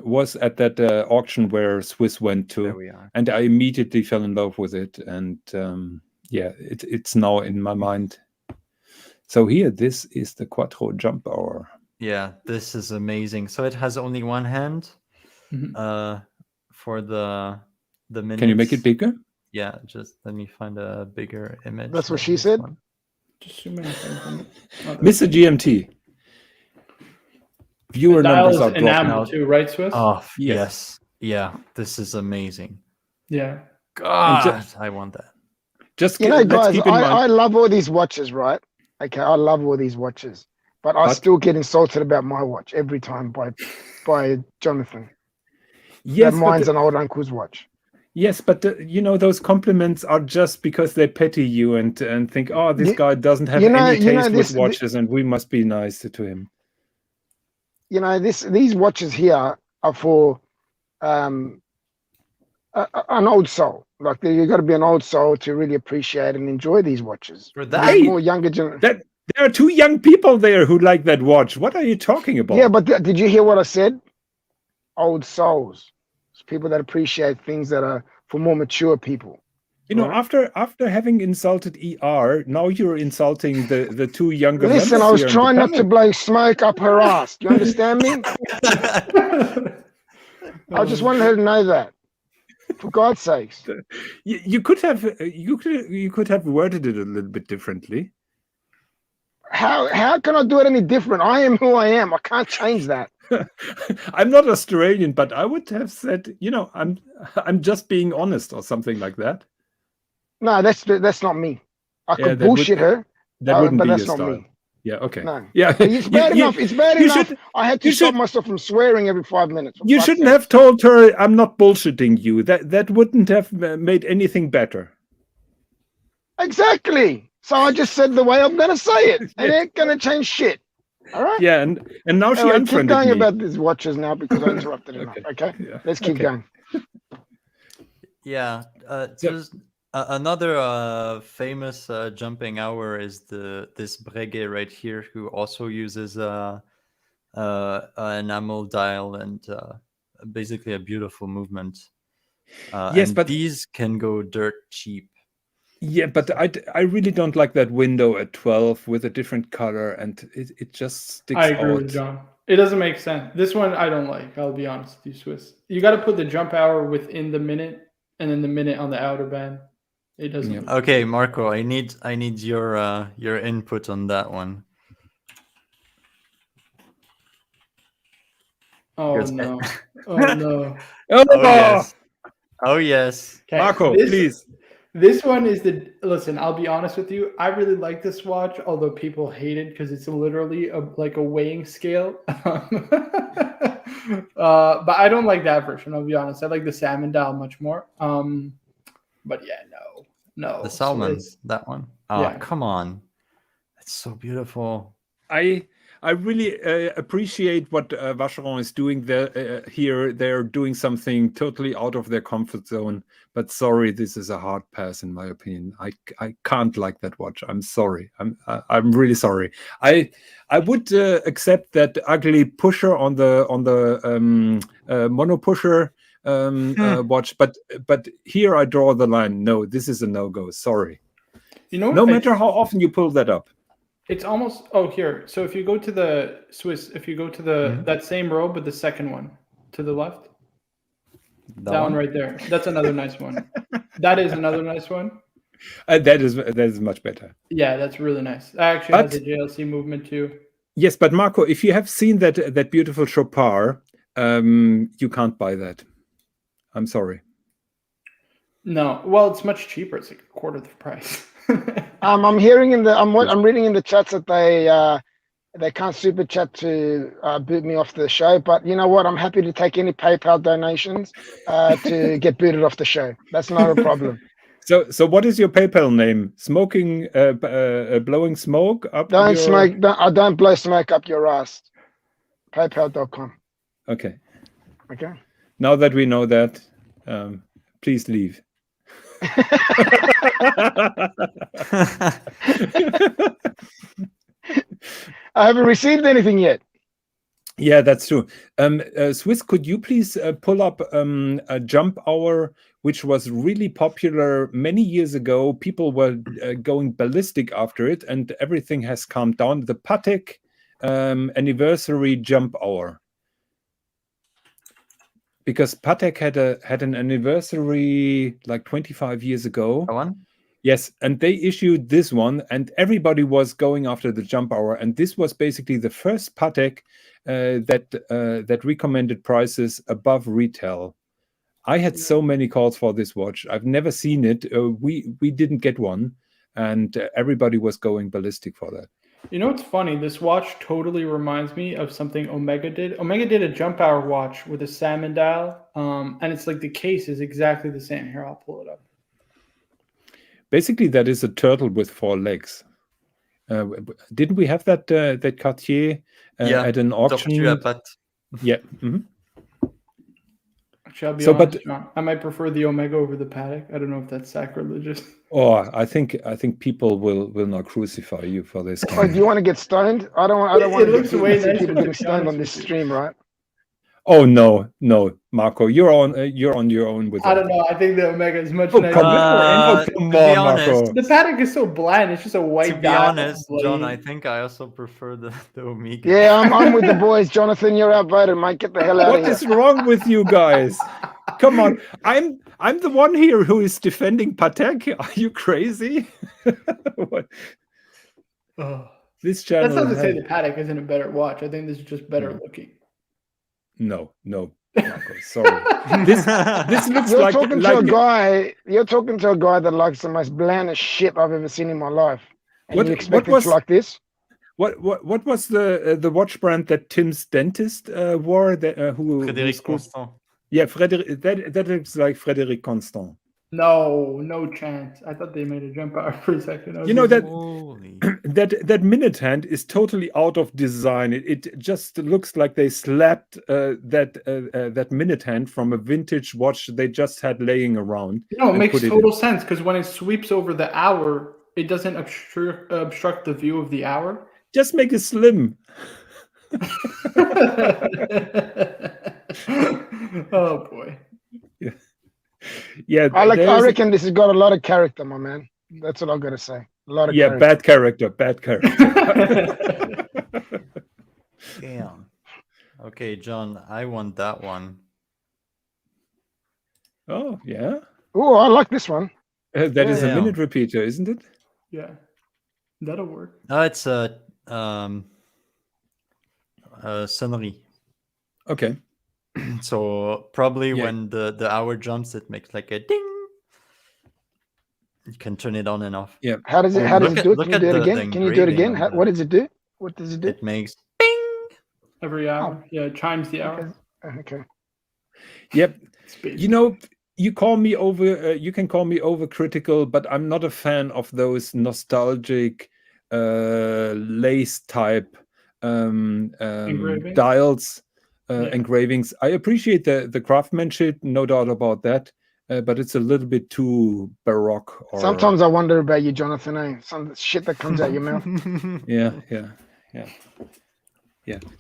was at that auction where Swiss went to, There we are. and I immediately fell in love with it, and it's now in my mind. So here, this is the Quattro jump hour. Yeah, this is amazing. So it has only one hand for the minutes. Can you make it bigger? Yeah, just let me find a bigger image. That's what of she this said? one. Just zoom in. Mr. GMT. Viewer The dial numbers is are dropping. enamel too, right, Swiss? Oh, Yes. yes. Yeah, this is amazing. Yeah. God, I want that. Just You know, let's guys, keep in mind. I love all these watches, right? Okay, I love all these watches, but I still get insulted about my watch every time by Jonathan. Yes, That mine's but an old uncle's watch. yes, but those compliments are just because they pity you and think, oh, this guy doesn't have any taste with watches, and we must be nice to him. You know, these watches here are for an old soul. Like you got to be an old soul to really appreciate and enjoy these watches. For These that, more younger generation. There are two young people there who like that watch. What are you talking about? Yeah, but did you hear what I said? Old souls. It's people that appreciate things that are for more mature people. After having insulted ER, now you're insulting the two younger Listen, members I was here in trying the not to panel. blow smoke up her ass. Do you understand me? I just wanted her to know that. For God's sakes. You could have worded it a little bit differently. How can I do it any different? I am who I am. I can't change that. I'm not Australian, but I would have said, I'm just being honest or something like that. No, that's not me. I Yeah, could that bullshit her, That wouldn't but be that's your not style. me. Yeah, okay. No. Yeah, It's bad enough. It's bad you enough. should- I had to you stop should- myself from swearing every 5 minutes. for You fuck's shouldn't sake. have told her I'm not bullshitting you. That wouldn't have made anything better. Exactly. So I just said the way I'm going to say it. And it ain't going to change shit. All right? Yeah, and now she Anyway, keep unfriended going me. about these watches now because I interrupted enough. Okay? Yeah. Let's keep Okay. going. yeah. There's another famous jumping hour is this Breguet right here, who also uses an enamel dial and basically a beautiful movement. Yes, and but- these can go dirt cheap. Yeah, but I really don't like that window at 12 with a different color, and it just sticks I agree out. with John. It doesn't make sense. This one I don't like. I'll be honest with you, Swiss. You got to put the jump hour within the minute, and then the minute on the outer band. It doesn't. Yeah. Okay, Marco, I need your input on that one. Oh Here's- no! Oh no! Oh, Oh yes. Oh yes. Okay, Marco, this- please. This one is listen. I'll be honest with you. I really like this watch, although people hate it because it's literally like a weighing scale. But I don't like that version. I'll be honest. I like the salmon dial much more. But yeah, no. The So salmon, it's- that one. Oh, yeah. come on. It's so beautiful. I really appreciate what Vacheron is doing there. Here, they're doing something totally out of their comfort zone. But sorry, this is a hard pass in my opinion. I can't like that watch. I'm sorry. I'm really sorry. I would accept that ugly pusher on the mono pusher watch, but here I draw the line. No, this is a no-go. Sorry. You know, No matter how often you pull that up. it's almost. Oh, here. So if you go to the Swiss, if you go to the that same row, but the second one to the left, that one right there. That's another nice one. That is another nice one. That is much better. Yeah, that's really nice. That actually has But- a JLC movement too. Yes, but Marco, if you have seen that beautiful Chopard, you can't buy that. I'm sorry. No, well, it's much cheaper. It's like a quarter of the price. I'm hearing I'm reading in the chats that they can't super chat to boot me off the show, but you know what? I'm happy to take any PayPal donations to get booted off the show. That's not a problem. So what is your PayPal name? Smoking, blowing smoke up? Don't your... smoke. I don't blow smoke up your ass. PayPal.com. Okay. Okay. Now that we know that, please leave. I haven't received anything yet. Yeah, that's true. Swis, could you please pull up a jump hour, which was really popular many years ago? People were going ballistic after it, and everything has calmed down. The Patek anniversary jump hour. Because Patek had an anniversary like 25 years ago. That one? Yes, and they issued this one, and everybody was going after the jump hour. And this was basically the first Patek that recommended prices above retail. I had so many calls for this watch. I've never seen it. We didn't get one, and everybody was going ballistic for that. You know what's funny? This watch totally reminds me of something Omega did. Omega did a jump hour watch with a salmon dial, and it's like the case is exactly the same. Here, I'll pull it up. Basically, that is a turtle with 4 legs. Didn't we have that Cartier at an auction? Tortue à pattes. Yeah. Mm-hmm. Actually, I'll be So, honest, but- John, I might prefer the Omega over the Patek. I don't know if that's sacrilegious. Oh, I think people will not crucify you for this. Oh, do you want to get stoned? I don't want It to looks way see nicer, people to getting be stoned on honest this with you. stream, right? Oh no, Marco, you're on your own with I that. don't know. I think the Omega is much Oh, nicer. come on. Come To be on, honest, Marco. The Patek is so bland. It's just a white To be dial, honest, John, I blade. think I also prefer the Omega. Yeah, I'm with the boys. Jonathan, you're outvoted, mate. Get the hell out What of here. is wrong with you guys? Come on, I'm the one here who is defending Patek. Are you crazy? What? Ugh. This channel. That's not to say has- the Patek isn't a better watch. I think this is just better looking. No, Marco, sorry. This looks You're like talking to a guy. You're talking to a guy that likes the most blandest shit I've ever seen in my life, and What- you expect what it to like this? What was the watch brand that Tim's dentist wore? That who Frédéric screwed- Constant. Yeah, Frédéric. That looks like Frédéric Constant. No chance. I thought they made a jump hour for a second. I was You know like, that- Holy. That minute hand is totally out of design. It just looks like they slapped that minute hand from a vintage watch they just had laying around. No, it and makes put it total sense because when it sweeps over the hour, it doesn't obstruct the view of the hour. Just make it slim. Oh boy. Yeah, I there's- reckon this has got a lot of character, my man. That's what I've got to say. A lot of character. bad character. Damn. Okay, John, I want that one. Oh yeah, Oh, I like this one. that is a Yeah. minute repeater, isn't it? Yeah, that'll work. No, it's a sonnerie. Okay. So probably Yeah. when the hour jumps, it makes like a ding. You can turn it on and off. Yeah. How does it? Oh, How does look it at- do it? look Can you at do it the again? Can you do it engraving again? on How, the- what does it do? What does it do? It makes bing. Every hour. Yeah, it chimes the hour. Okay. Yep. It's basic. You know, you call me over. You can call me overcritical, but I'm not a fan of those nostalgic lace type Engravings? dials, Yeah. engravings. I appreciate the craftsmanship, no doubt about that. But it's a little bit too baroque. Or, Sometimes I wonder about you, Jonathan. Some shit that comes out your mouth. Yeah.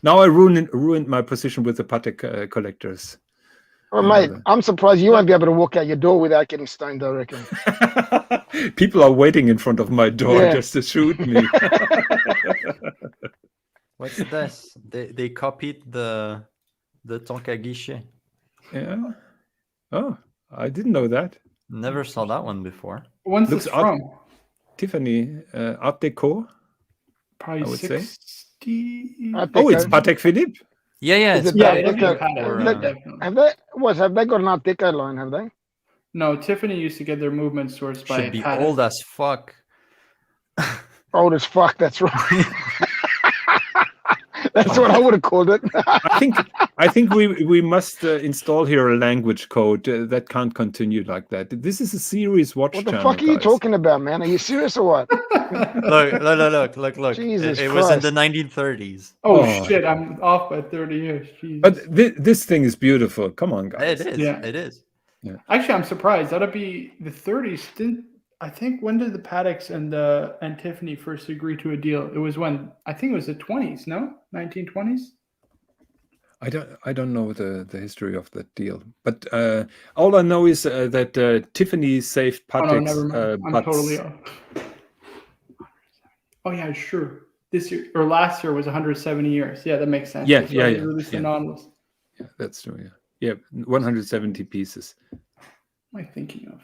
Now I ruined my position with the Patek collectors. Well, mate, I'm surprised you won't be able to walk out your door without getting stoned. I reckon. People are waiting in front of my door Yeah. just to shoot me. What's this? They copied the Tonka guichet. Yeah. Oh, I didn't know that. Never saw that one before. When's Looks this odd. from? Tiffany, Art Deco. Probably I would say. 60. Oh, it's Patek Philippe. Yeah, Is it's it Yeah, Patek it'd be Philippe? Patek, or, definitely. Have they got an Art Deco line? Have they? No, Tiffany used to get their movement sourced by should be Patek. old as fuck. Old as fuck. That's right. That's what I would have called it. I think we must install here a language code that can't continue like that. This is a serious watch What the channel, fuck are you guys. talking about, man? Are you serious or what? Look. Jesus it was in the Christ. 1930s. Oh, Oh. shit, I'm off by 30 years. Jesus. But this thing is beautiful. Come on, guys. It is. Yeah. It is. Actually, I'm surprised. That'd be the 30s. I think when did the Pateks and Tiffany first agree to a deal? It was when I think it was the 20s, no? 1920s? I don't know the history of that deal, but all I know is that Tiffany saved Oh no, Patek's never mind. I'm butts. totally off. Oh yeah, sure. This year or last year was 170 years. Yeah, that makes sense. Yeah, That's why yeah, they released the yeah. Nautilus. Yeah, that's true. Yeah, 170 pieces. What am I thinking of?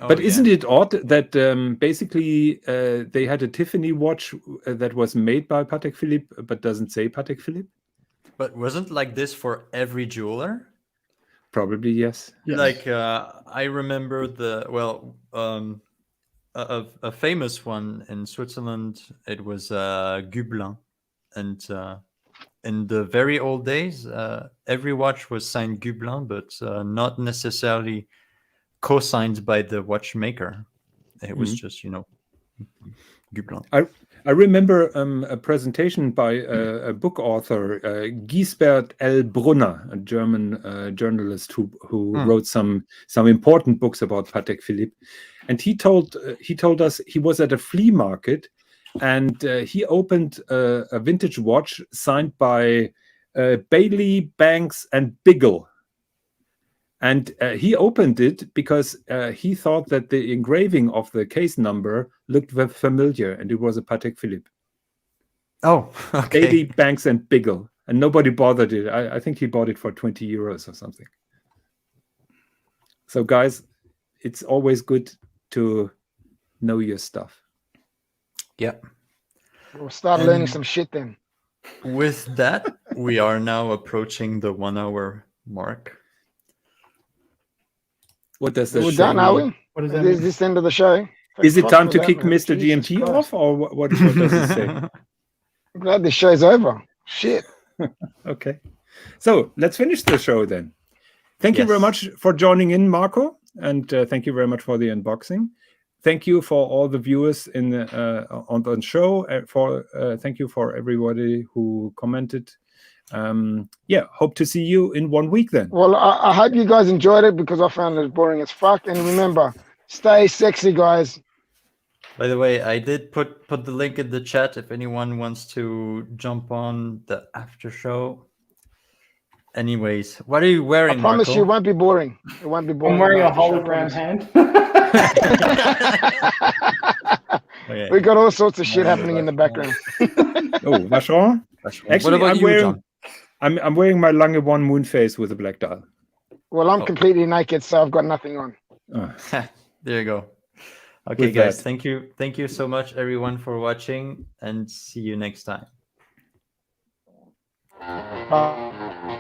But isn't it odd that basically they had a Tiffany watch that was made by Patek Philippe but doesn't say Patek Philippe? But wasn't like this for every jeweler? Probably yes. Yes. Like I remember a famous one in Switzerland. It was Gublin, and in the very old days, every watch was signed Gublin, but not necessarily co-signed by the watchmaker. It was just Gublin. I remember a presentation by a book author, Gisbert L. Brunner, a German journalist who wrote some important books about Patek Philippe, and he told us he was at a flea market, and he opened a vintage watch signed by Bailey, Banks, and Biggle. And he opened it because he thought that the engraving of the case number looked very familiar, and it was a Patek Philippe. Oh, okay. Bailey, Banks, and Biggle. And nobody bothered it. I think he bought it for 20 euros or something. So, guys, it's always good to know your stuff. Yeah. We'll start learning some shit then. With that, we are now approaching the 1 hour mark. What does that We're show done, are mean? we? What does that Is mean? this the end of the show? Is it Fuck time for to that, kick man. Mr. Jesus GMT Christ. off, or what does it say? I'm glad this show's over. Shit. Okay. So let's finish the show then. Thank you very Yes. much for joining in, Marco. And thank you very much for the unboxing. Thank you for all the viewers on the show. Thank you for everybody who commented. Hope to see you in 1 week then. Well, I hope you guys enjoyed it because I found it boring as fuck. And remember, stay sexy, guys. By the way, I did put the link in the chat if anyone wants to jump on the after show. Anyways, what are you wearing, I promise Marco? you, it won't be boring. It won't be boring. I'm wearing a I hologram promise. hand. Okay. We got all sorts of shit happening in the background. Oh, Vacheron? What Actually, about I'm you, wearing John? I'm wearing my Lange One moon face with a black dial. Well, I'm completely naked, so I've got nothing on. Oh, There you go. Okay, With guys, that. thank you so much, everyone, for watching, and see you next time. Bye.